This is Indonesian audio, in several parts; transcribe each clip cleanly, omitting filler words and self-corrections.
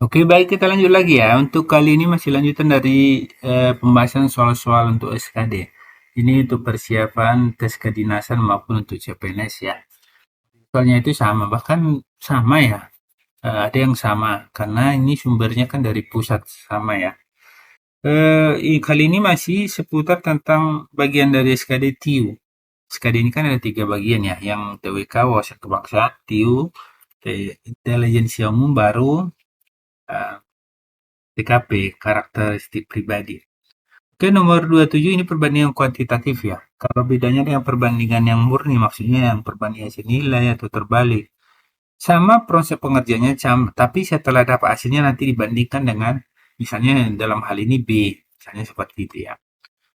Oke, baik kita lanjut lagi ya. Untuk kali ini masih lanjutan dari pembahasan soal-soal untuk SKD. Ini untuk persiapan tes kedinasan maupun untuk CPNS ya. Soalnya itu sama, bahkan sama ya. Ada yang sama karena ini sumbernya kan dari pusat sama ya. Kali ini masih seputar tentang bagian dari SKD TIU. SKD ini kan ada tiga bagian ya, yang TWK, wawasan kebangsaan, TIU, intelijensia umum, baru eh, TKP, karakteristik pribadi. Oke, nomor 27 ini perbandingan kuantitatif ya. Kalau bedanya dengan perbandingan yang murni, maksudnya yang perbandingan hasil nilai atau terbalik. Sama proses pengerjaannya, tapi setelah dapat hasilnya nanti dibandingkan dengan, misalnya dalam hal ini B, misalnya seperti itu ya.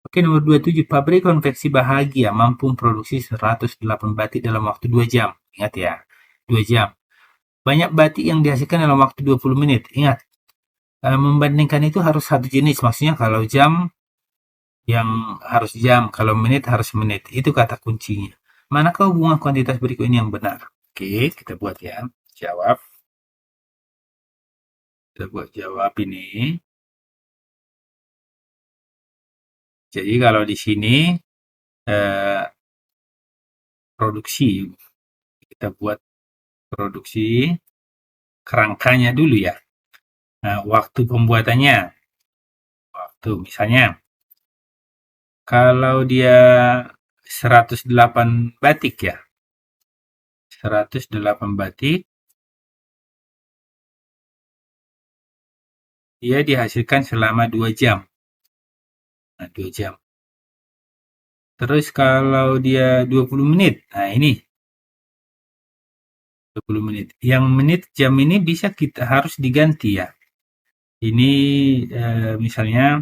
Oke, nomor 27, pabrik konveksi bahagia mampu memproduksi 108 batik dalam waktu 2 jam. Ingat ya, 2 jam. Banyak batik yang dihasilkan dalam waktu 20 menit. Ingat, membandingkan itu harus satu jenis. Maksudnya kalau jam yang harus jam, kalau menit harus menit. Itu kata kuncinya. Manakah hubungan kuantitas berikut ini yang benar? Oke, kita buat ya. Jawab. Kita buat jawab ini. Jadi kalau di sini eh, produksi, kita buat produksi kerangkanya dulu ya. Nah, waktu pembuatannya, waktu misalnya kalau dia 108 batik ya, 108 batik, dia dihasilkan selama 2 jam. Nah, 2 jam. Terus kalau dia 20 menit, nah ini 20 menit. Yang menit jam ini bisa kita harus diganti ya. Ini misalnya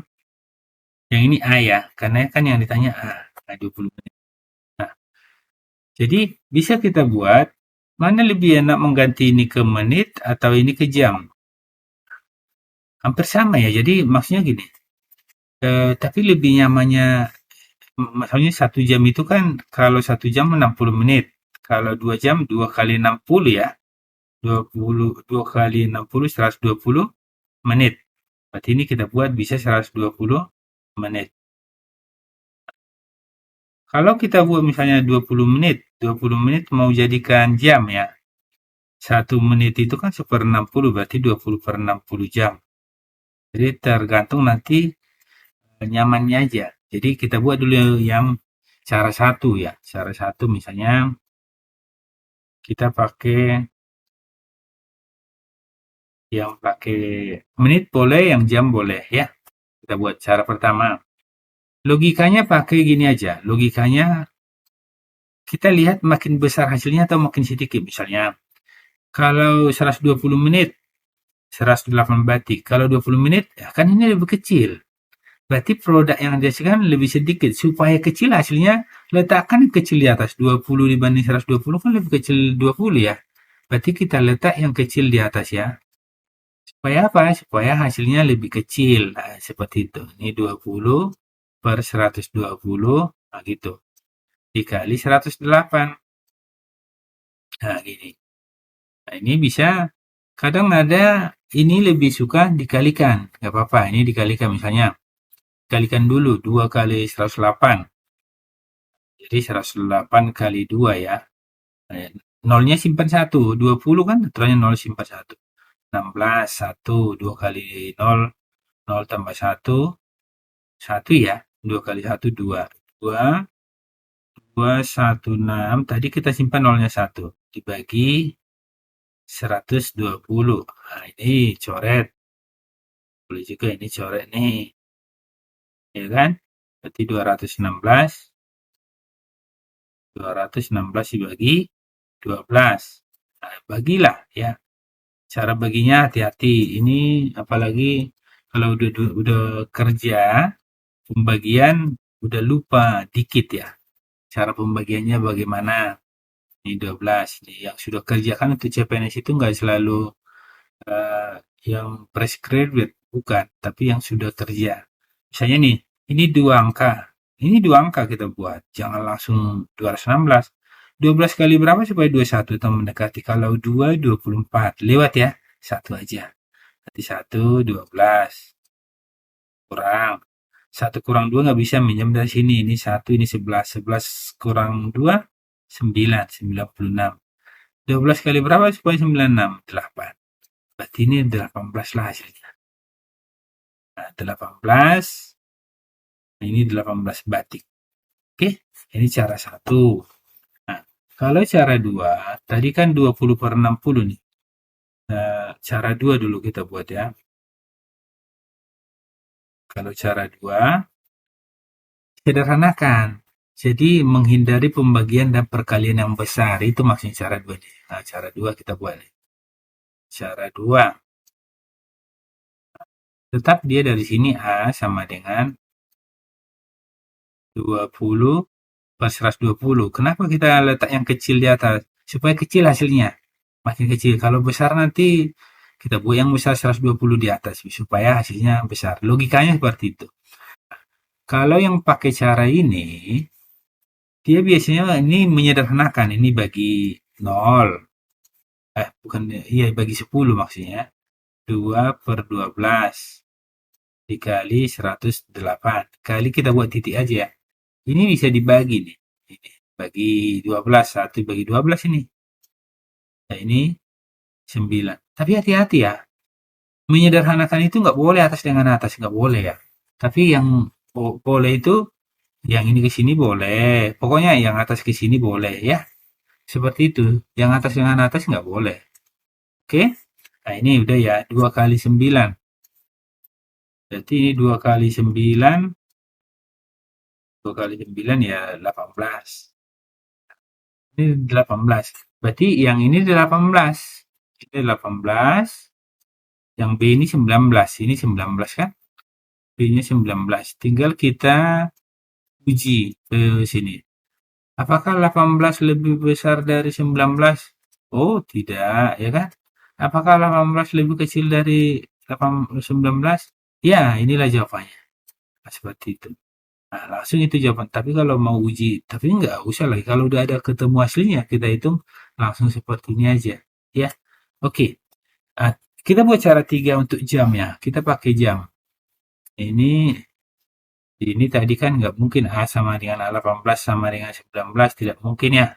yang ini A ya, karena kan yang ditanya A, nah 20 menit. Nah, jadi bisa kita buat mana lebih enak mengganti ini ke menit atau ini ke jam. Hampir sama ya. Jadi maksudnya gini, tapi lebih nyamannya misalnya 1 jam itu kan kalau 1 jam 60 menit. Kalau 2 jam 2 kali 60 ya. 2 kali 60 120 menit. Berarti ini kita buat bisa 120 menit. Kalau kita buat misalnya 20 menit mau jadikan jam ya. 1 menit itu kan 1/60 berarti 20 per 60 jam. Jadi tergantung nanti nyamannya aja. Jadi kita buat dulu yang cara satu ya. Cara satu misalnya kita pakai yang pakai menit boleh, yang jam boleh ya. Kita buat cara pertama. Logikanya pakai gini aja. Logikanya kita lihat makin besar hasilnya atau makin sedikit. Misalnya, kalau 120 menit, 108 batik. Kalau 20 menit, ya kan ini lebih kecil. Berarti produk yang dihasilkan lebih sedikit. Supaya kecil hasilnya, letakkan yang kecil di atas. 20 dibanding 120 kan lebih kecil 20 ya. Berarti kita letak yang kecil di atas ya. Supaya apa? Supaya hasilnya lebih kecil. Nah, seperti itu. Ini 20 per 120. Nah, gitu. Dikali 108. Nah, gini. Nah, ini bisa kadang ada ini lebih suka dikalikan. Nggak apa-apa, ini dikalikan misalnya. Kalikan dulu 2 kali 108. Jadi 108 kali 2 ya. Nah, nolnya simpan 1. 20 kan aturannya 0 simpan 1. 16, 1. 2 kali 0. 0 tambah 1. 1 ya. 2 kali 1, 2. 2. 216. Tadi kita simpan nolnya 1. Dibagi 120. Nah, ini coret. Boleh juga ini coret nih. Ya kan? Berarti 216. 216 dibagi 12. Nah, bagilah ya. Cara baginya hati-hati. Ini apalagi kalau udah kerja, pembagian udah lupa dikit ya. Cara pembagiannya bagaimana? Ini 12. Ini yang sudah kerja kan untuk CPNS itu nggak selalu eh, yang fresh graduate, bukan, tapi yang sudah kerja. Misalnya nih, ini 2 angka. Ini 2 angka kita buat. Jangan langsung 216. 12 kali berapa supaya 21 atau mendekati. Kalau 2, 24. Lewat ya. Satu aja. Berarti 1, 12. Kurang. 1 kurang 2 nggak bisa minjem dari sini. Ini 1, ini 11. 11 kurang 2, 9. 96. 12 kali berapa supaya 96? 8. Berarti ini 18 lah hasilnya. Nah, 18. Nah, ini 18 batik. Oke, ini cara satu. Nah, kalau cara dua, tadi kan 20 per 60 nih. Cara dua dulu kita buat ya. Kalau cara dua, sederhanakan. Jadi menghindari pembagian dan perkalian yang besar. Itu maksudnya cara dua nih. Nah, cara dua kita buat nih. Cara dua. Tetap dia dari sini A sama dengan 20 per 120. Kenapa kita letak yang kecil di atas? Supaya kecil hasilnya. Makin kecil. Kalau besar nanti kita buat yang besar 120 di atas. Supaya hasilnya besar. Logikanya seperti itu. Kalau yang pakai cara ini, dia biasanya ini menyederhanakan. Ini bagi 0. Bukan. Iya, bagi 10 maksudnya. 2 per 12 dikali 108. Kali kita buat titik aja ya. Ini bisa dibagi nih. Ini bagi 12, 1 bagi 12 ini. Nah, ini 9. Tapi hati-hati ya. Menyederhanakan itu nggak boleh atas dengan atas, nggak boleh ya. Tapi yang boleh itu yang ini ke sini boleh. Pokoknya yang atas ke sini boleh ya. Seperti itu. Yang atas dengan atas nggak boleh. Oke? Nah, ini udah ya. 2 kali 9. Berarti ini 2 kali 9. 2 kali 9 ya 18. Ini 18. Berarti yang ini 18. Ini 18. Yang B ini 19. Ini 19 kan? B-nya 19. Tinggal kita uji ke sini. Apakah 18 lebih besar dari 19? Oh, tidak, ya kan? Apakah 18 lebih kecil dari 19? Ya, inilah jawabannya. Nah, seperti itu. Nah, langsung itu jawaban. Tapi kalau mau uji, tapi nggak usah lagi. Kalau udah ada ketemu hasilnya, kita hitung langsung seperti ini aja. Ya, oke. Nah, kita buat cara 3 untuk jam ya. Kita pakai jam. Ini tadi kan nggak mungkin A sama dengan A18 sama dengan 19, tidak mungkin ya.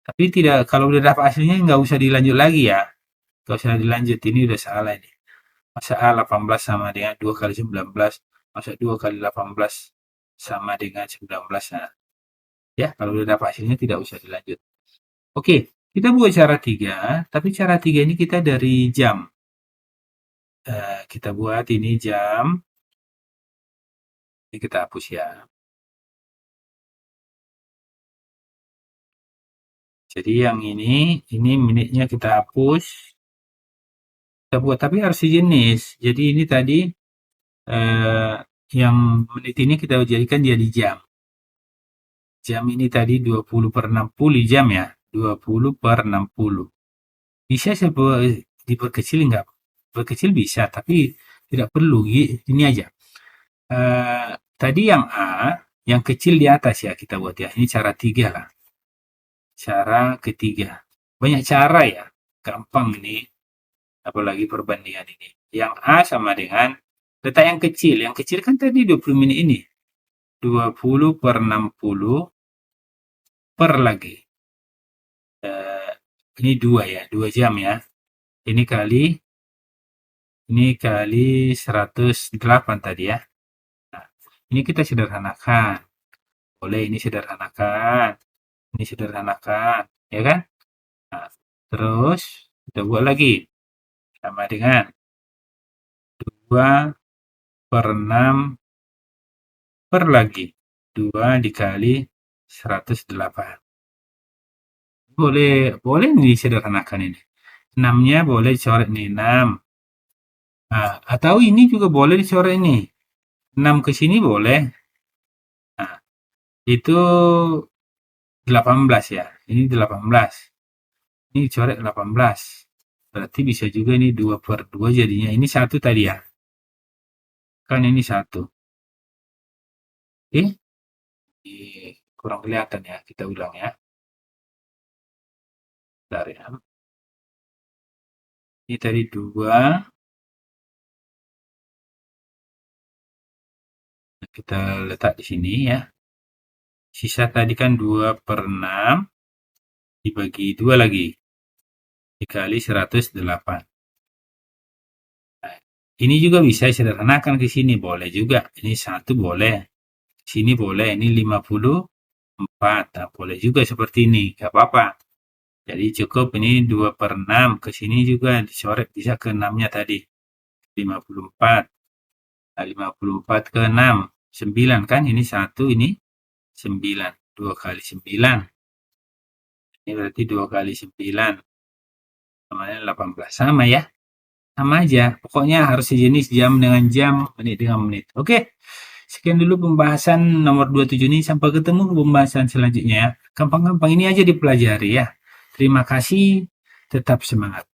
Tapi tidak, kalau udah dapat hasilnya nggak usah dilanjut lagi ya. Nggak usah dilanjut, ini udah salah ini. Masa A18 sama dengan 2 kali 19, masa 2 kali 18 sama dengan 19. Nah, ya, kalau udah dapat hasilnya tidak usah dilanjut. Oke, kita buat cara 3, tapi cara 3 ini kita dari jam. Kita buat ini jam, ini kita hapus ya. Jadi yang ini menitnya kita hapus. Kita buat, tapi harus sejenis. Jadi ini tadi eh, yang menit ini kita jadikan jadi jam. Jam ini tadi 20 per 60 jam ya. 20 per 60. Bisa diperkecil nggak? Berkecil bisa, tapi tidak perlu. Ini aja. Tadi yang A, yang kecil di atas ya kita buat ya. Ini cara 3 lah. Cara ketiga. Banyak cara ya. Gampang ini. Apalagi perbandingan ini. Yang A sama dengan letak yang kecil. Yang kecil kan tadi 20 menit ini. 20 per 60 per lagi. Ini 2 ya. 2 jam ya. Ini kali 108 tadi ya. Nah, ini kita sederhanakan. Boleh ini sederhanakan. Ini sederhanakan. Ya kan? Nah, terus kita buat lagi. Sama dengan 2 per 6 per lagi. 2 dikali 108. Boleh, boleh disederhanakan ini. 6-nya boleh dicoret nih, 6. Nah, atau ini juga boleh dicoret ini. 6 ke sini boleh. Nah, itu 18 ya. Ini 18. Ini dicoret 18. Berarti bisa juga ini 2 per 2 jadinya. Ini 1 tadi ya. Kan ini 1. Oke. Kurang kelihatan ya. Kita ulang ya. Bentar ya. Ini tadi 2 kita letak di sini ya. Sisa tadi kan 2/6 dibagi 2 lagi. Dikali 108. Nah, ini juga bisa sederhanakan ke sini. Boleh juga. Ini 1 boleh. Sini boleh. Ini 54. Nah, boleh juga seperti ini. Gak apa-apa. Jadi cukup ini 2/6. Ke sini juga dicoret bisa ke 6-nya tadi. 54. Nah, 54 ke 6. 9 kan? Ini 1, ini 9. 2 kali 9. Ini berarti 2 kali 9. Namanya 18. Sama ya. Sama aja. Pokoknya harus sejenis jam dengan jam, menit dengan menit. Oke. Sekian dulu pembahasan nomor 27 ini. Sampai ketemu ke pembahasan selanjutnya ya. Gampang-gampang ini aja dipelajari ya. Terima kasih. Tetap semangat.